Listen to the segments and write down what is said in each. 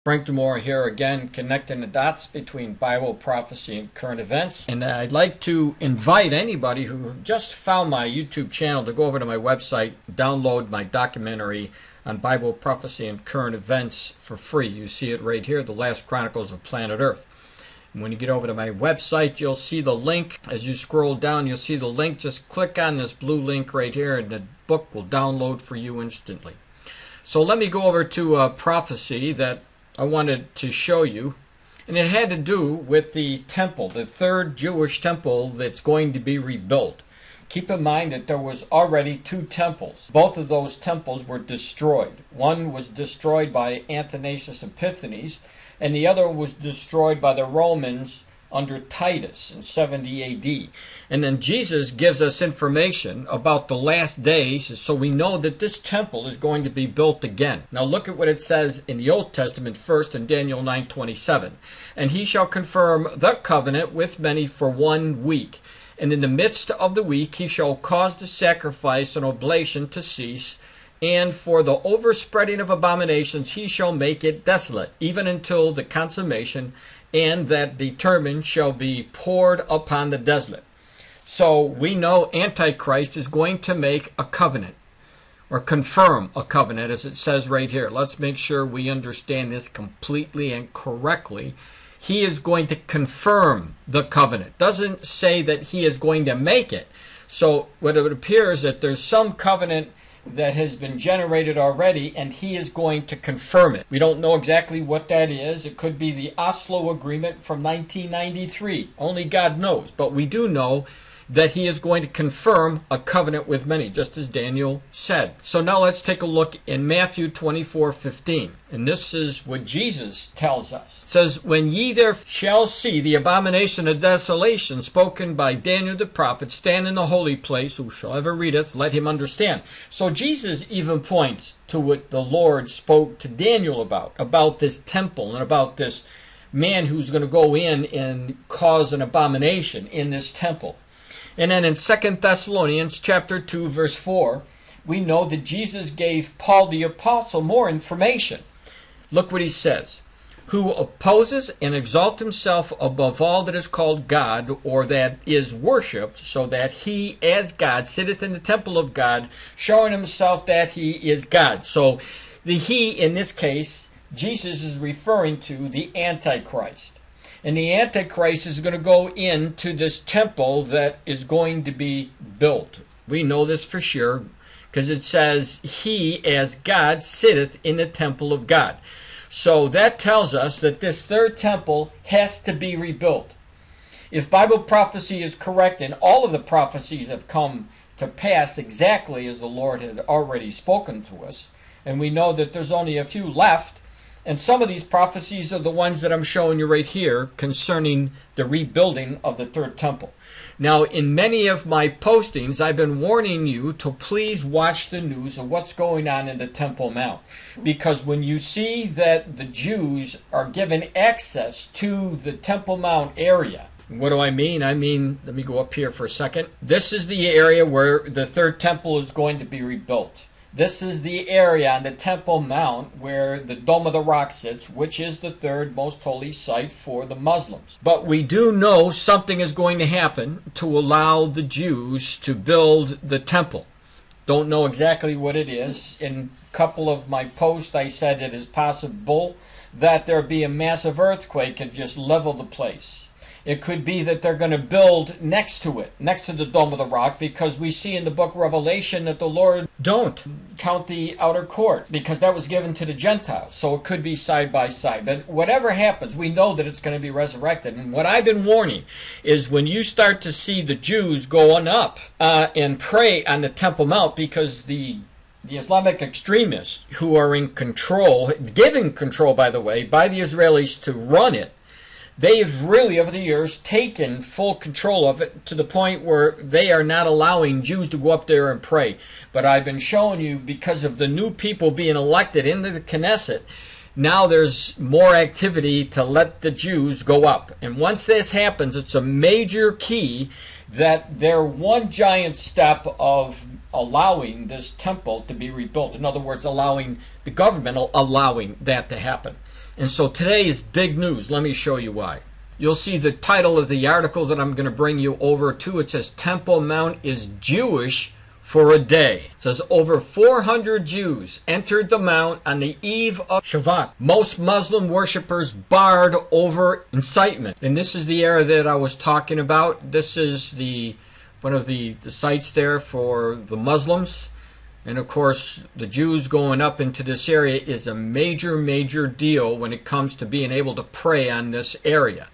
Frank DiMlora here again, connecting the dots between Bible prophecy and current events. And I'd like to invite anybody who just found my YouTube channel to go over to my website, download my documentary on Bible prophecy and current events for free. You see it right here, The Last Chronicles of Planet Earth. And when you get over to my website, you'll see the link. As you scroll down, you'll see the link. Just click on this blue link right here, and the book will download for you instantly. So let me go over to a prophecy that I wanted to show you, and it had to do with the temple, the third Jewish temple that's going to be rebuilt. Keep in mind that there was already two temples. Both of those temples were destroyed. One was destroyed by Athanasius Epiphanes, and the other was destroyed by the Romans under Titus in 70 AD. And then Jesus gives us information about the last days, so we know that this temple is going to be built again. Now look at what it says in the Old Testament first in Daniel 9:27. And he shall confirm the covenant with many for 1 week. And in the midst of the week he shall cause the sacrifice and oblation to cease, and for the overspreading of abominations he shall make it desolate, even until the consummation, and that determined shall be poured upon the desolate. So we know Antichrist is going to make a covenant, or confirm a covenant, as it says right here. Let's make sure we understand this completely and correctly. He is going to confirm the covenant. Doesn't say that he is going to make it. So what it appears that there's some covenant that has been generated already, and he is going to confirm it. We don't know exactly what that is. It could be the Oslo Agreement from 1993. Only God knows. But we do know that he is going to confirm a covenant with many, just as Daniel said. So now let's take a look in Matthew 24:15. And this is what Jesus tells us. It says, when ye there shall see the abomination of desolation spoken by Daniel the prophet stand in the holy place, whosoever readeth, let him understand. So Jesus even points to what the Lord spoke to Daniel about this temple and about this man who's going to go in and cause an abomination in this temple. And then in 2 Thessalonians chapter 2, verse 4, we know that Jesus gave Paul the apostle more information. Look what he says. Who opposes and exalts himself above all that is called God, or that is worshipped, so that he as God sitteth in the temple of God, showing himself that he is God. So the he, in this case, Jesus is referring to the Antichrist. And the Antichrist is going to go into this temple that is going to be built. We know this for sure because it says, he as God sitteth in the temple of God. So that tells us that this third temple has to be rebuilt. If Bible prophecy is correct, and all of the prophecies have come to pass exactly as the Lord had already spoken to us, and we know that there's only a few left, and some of these prophecies are the ones that I'm showing you right here concerning the rebuilding of the third temple. Now, in many of my postings, I've been warning you to please watch the news of what's going on in the Temple Mount. Because when you see that the Jews are given access to the Temple Mount area, what do I mean? I mean, let me go up here for a second. This is the area where the third temple is going to be rebuilt. This is the area on the Temple Mount where the Dome of the Rock sits, which is the third most holy site for the Muslims. But we do know something is going to happen to allow the Jews to build the temple. Don't know exactly what it is. In a couple of my posts, I said it is possible that there be a massive earthquake and just level the place. It could be that they're going to build next to it, next to the Dome of the Rock, because we see in the book of Revelation that the Lord don't count the outer court, because that was given to the Gentiles. So it could be side by side. But whatever happens, we know that it's going to be resurrected. And what I've been warning is when you start to see the Jews going up and pray on the Temple Mount, because the Islamic extremists who are in control, given control, by the way, by the Israelis to run it, they've really, over the years, taken full control of it to the point where they are not allowing Jews to go up there and pray. But I've been showing you, because of the new people being elected into the Knesset, now there's more activity to let the Jews go up. And once this happens, it's a major key that they're one giant step of allowing this temple to be rebuilt. In other words, allowing the government allowing that to happen. And so today is big news. Let me show you why. You'll see the title of the article that I'm going to bring you over to. It says, Temple Mount is Jewish for a day. It says over 400 Jews entered the Mount on the eve of Shabbat. Most Muslim worshippers barred over incitement. And this is the area that I was talking about. This is one of the sites there for the Muslims. And of course, the Jews going up into this area is a major, major deal when it comes to being able to pray on this area.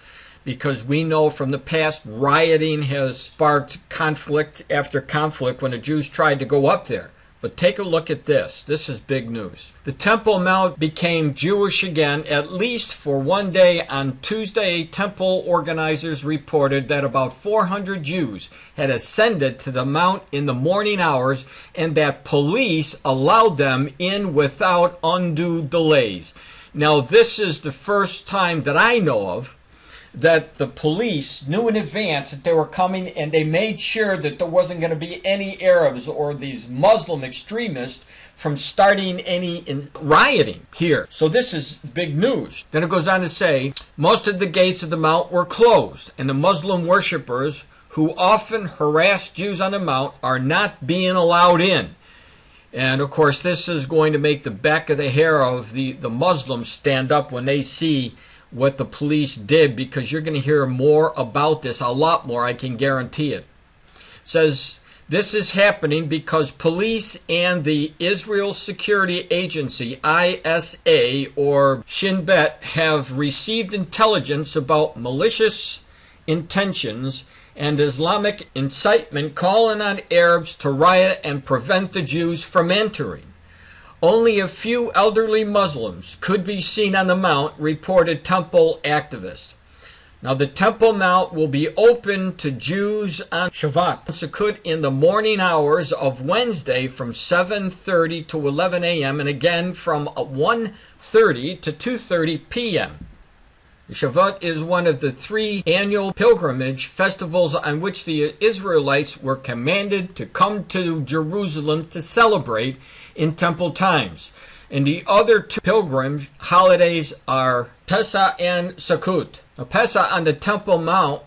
Because we know from the past, rioting has sparked conflict after conflict when the Jews tried to go up there. But take a look at this. This is big news. The Temple Mount became Jewish again, at least for one day. On Tuesday, temple organizers reported that about 400 Jews had ascended to the Mount in the morning hours and that police allowed them in without undue delays. Now, this is the first time that I know of that the police knew in advance that they were coming, and they made sure that there wasn't going to be any Arabs or these Muslim extremists from starting any rioting here. So this is big news. Then it goes on to say, most of the gates of the Mount were closed, and the Muslim worshippers who often harass Jews on the Mount are not being allowed in. And of course, this is going to make the back of the hair of the Muslims stand up when they see what the police did, because you're going to hear more about this, a lot more, I can guarantee it. It says, this is happening because police and the Israel Security Agency, ISA, or Shin Bet, have received intelligence about malicious intentions and Islamic incitement calling on Arabs to riot and prevent the Jews from entering. Only a few elderly Muslims could be seen on the Mount, reported temple activists. Now, the Temple Mount will be open to Jews on Shabbat Sukkot in the morning hours of Wednesday from 7:30 to 11 a.m. and again from 1:30 to 2:30 p.m. Shavuot is one of the 3 annual pilgrimage festivals on which the Israelites were commanded to come to Jerusalem to celebrate in temple times. And the other 2 pilgrimage holidays are Pesach and Sukkot. Now, Pesach on the Temple Mount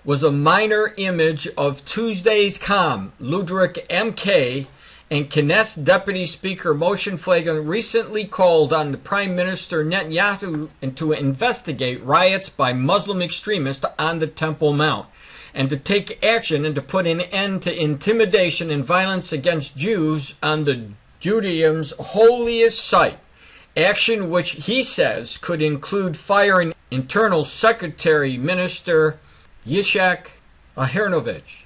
was a minor image of Tuesday's calm. Ludwig M.K. and Knesset Deputy Speaker Moshe Feiglin recently called on the Prime Minister Netanyahu to investigate riots by Muslim extremists on the Temple Mount and to take action and to put an end to intimidation and violence against Jews on the Judaism's holiest site, action which he says could include firing Internal Secretary Minister Yitzhak Aharonovich.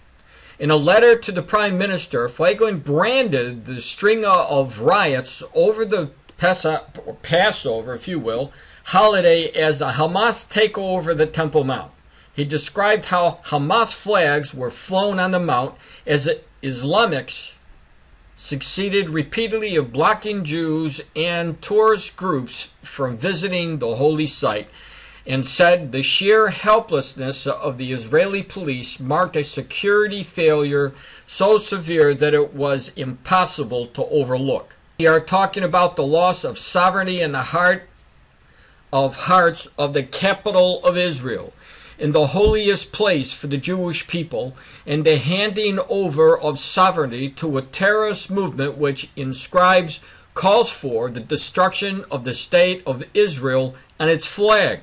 In a letter to the Prime Minister, Feiglin branded the string of riots over the Pesach, or Passover, if you will, holiday as a Hamas takeover of the Temple Mount. He described how Hamas flags were flown on the Mount as Islamics succeeded repeatedly of blocking Jews and tourist groups from visiting the holy site, and said the sheer helplessness of the Israeli police marked a security failure so severe that it was impossible to overlook. We are talking about the loss of sovereignty in the heart of hearts of the capital of Israel, in the holiest place for the Jewish people, and the handing over of sovereignty to a terrorist movement which calls for the destruction of the state of Israel and its flag.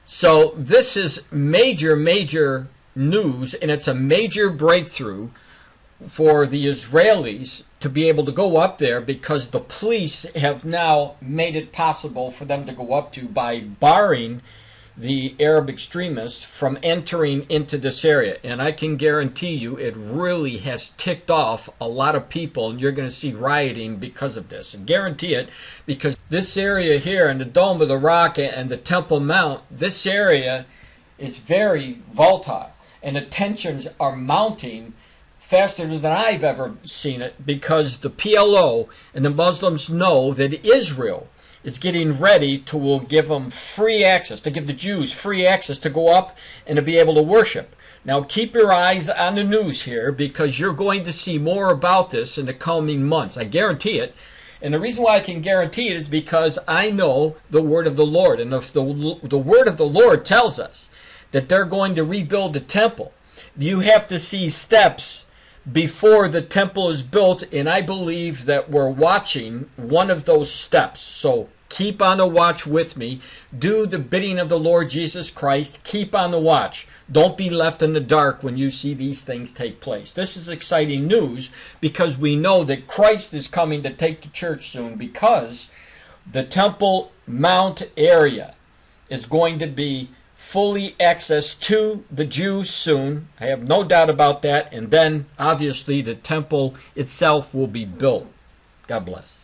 So this is major, major news, and it's a major breakthrough for the Israelis to be able to go up there, because the police have now made it possible for them to go up to by barring the Arab extremists from entering into this area. And I can guarantee you it really has ticked off a lot of people, and you're going to see rioting because of this. I guarantee it, because this area here in the Dome of the Rock and the Temple Mount, this area is very volatile, and the tensions are mounting faster than I've ever seen it, because the PLO and the Muslims know that Israel is getting ready to give them free access, to give the Jews free access to go up and to be able to worship. Now keep your eyes on the news here, because you're going to see more about this in the coming months. I guarantee it. And the reason why I can guarantee it is because I know the word of the Lord. And if the word of the Lord tells us that they're going to rebuild the temple, you have to see steps before the temple is built. And I believe that we're watching one of those steps. So keep on the watch with me. Do the bidding of the Lord Jesus Christ. Keep on the watch. Don't be left in the dark when you see these things take place. This is exciting news because we know that Christ is coming to take the church soon, because the Temple Mount area is going to be fully accessed to the Jews soon. I have no doubt about that. And then, obviously, the temple itself will be built. God bless.